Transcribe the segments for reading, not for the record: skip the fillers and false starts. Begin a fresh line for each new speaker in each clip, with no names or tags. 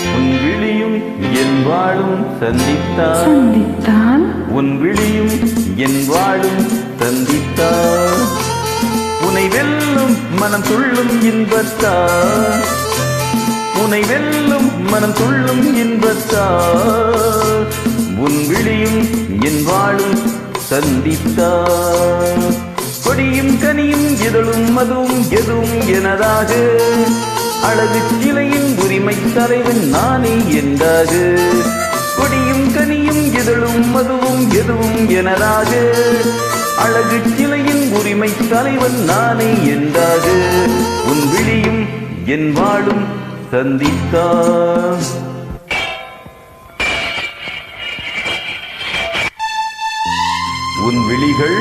உன் விழியும் என் வாழும் சந்தித்தால் உன் விழியும் என் வாழும் சந்தித்தால் உனை வெல்லும் மனம் துள்ளும் இன்பத்தால் உனை வெல்லும் மனம் துள்ளும் இன்பத்தால் உன் விழியும் என் வாழும் சந்தித்தால் கொடியும் கனியும் இதழும் மதுவும் எதுவும் எனதாக அழகு சிலையின் உரிமை தலைவன் நானே என்றாக கொடியும் கனியும் இதழும் மதுவும் எதுவும் எனதாக அழகு சிலையின் உரிமை தலைவன் நானே என்றாக உன் விழியும் என் வாழும் சந்தித்தார் உன் விழிகள்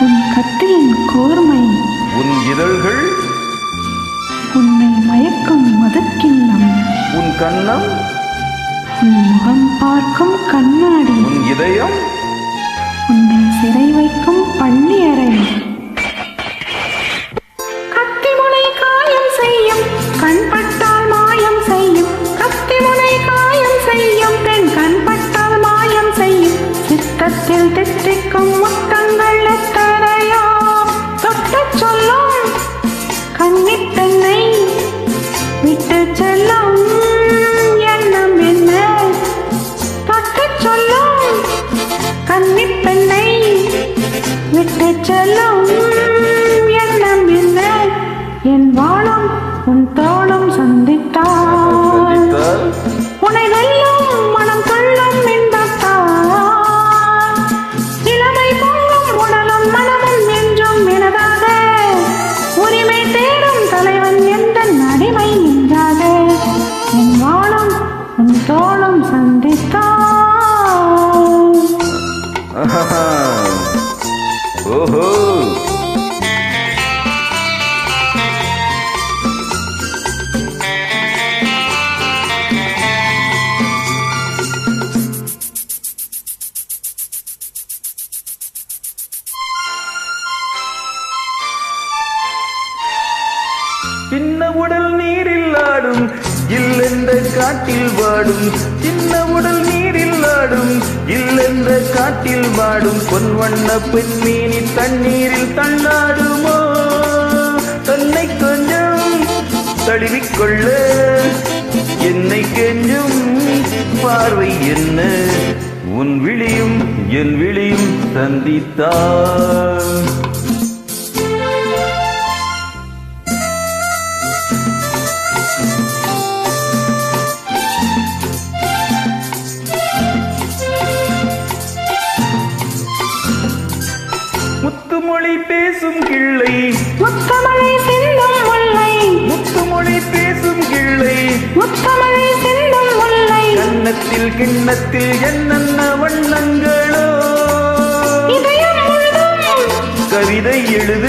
உன் கத்தியின் கோர்மை
உன் இதழ்கள்
உன்னை மயக்கும் மதக்கிண்ணம்
உன் கண்ணம்
உன் முகம் பார்க்கும் கண்ணாடி
உன் இதயம்
உன்னை சிறை வைக்கும் பள்ளி அறை கத்திமுனை காயம் செய்யும் கண்பட்டால் மாயம் செய்யும் கத்திமுனை காயம் செய்யும் பெண் கண்பட்டால் மாயம் செய்யும் சித்தத்தில் தித்திக்கும் முத்தங்கள் எத்தனையோ தொட்டுச் சொல்லும் கன்னிப் பெண்ணை விட்டு செல்லும் எண்ணம் என்ன தொட்டுச் சொல்லும் கன்னிப் பெண்ணை விட்டு செல்லும் எண்ணம் என்ன என் வாழும் உன் தோளும் சந்தித்தால் உனை வெல்லும் மனம் கொள்ளும் இன்பத்தால் இளமை பொங்கும் உடலும் மனமும் என்றும் எனதாக உரிமை தேடும் தலைவன் எந்த அடிமை நின்றாக என் வாழும் உன் தோளும் சந்தித்தால்
ஓஹோ சின்ன உடல் நீரில் ஆடும் இல்லென்ற காட்டில் வாடும் சின்ன உடல் நீரில் ஆடும் இல்லென்ற காட்டில் வாடும் பொன்வண்ண பெண்மீனி தண்ணீரில் தள்ளாடுமோ தன்னை கொஞ்சம் தழுவிக்கொள்ள என்னை கெஞ்சும் பார்வை என்ன உன் விழியும் என் விழியும் சந்தித்தால் முத்துமொழி பேசும் கிள்ளை
முத்தமழை சிந்தும் முல்லை
முத்துமொழி பேசும் கிள்ளை
முத்தமழை சிந்தும் முல்லை
கன்னத்தில் கிண்ணத்தில் என்னென்ன வண்ணங்களோ
இதயம் முழுதும்
கவிதை எழுத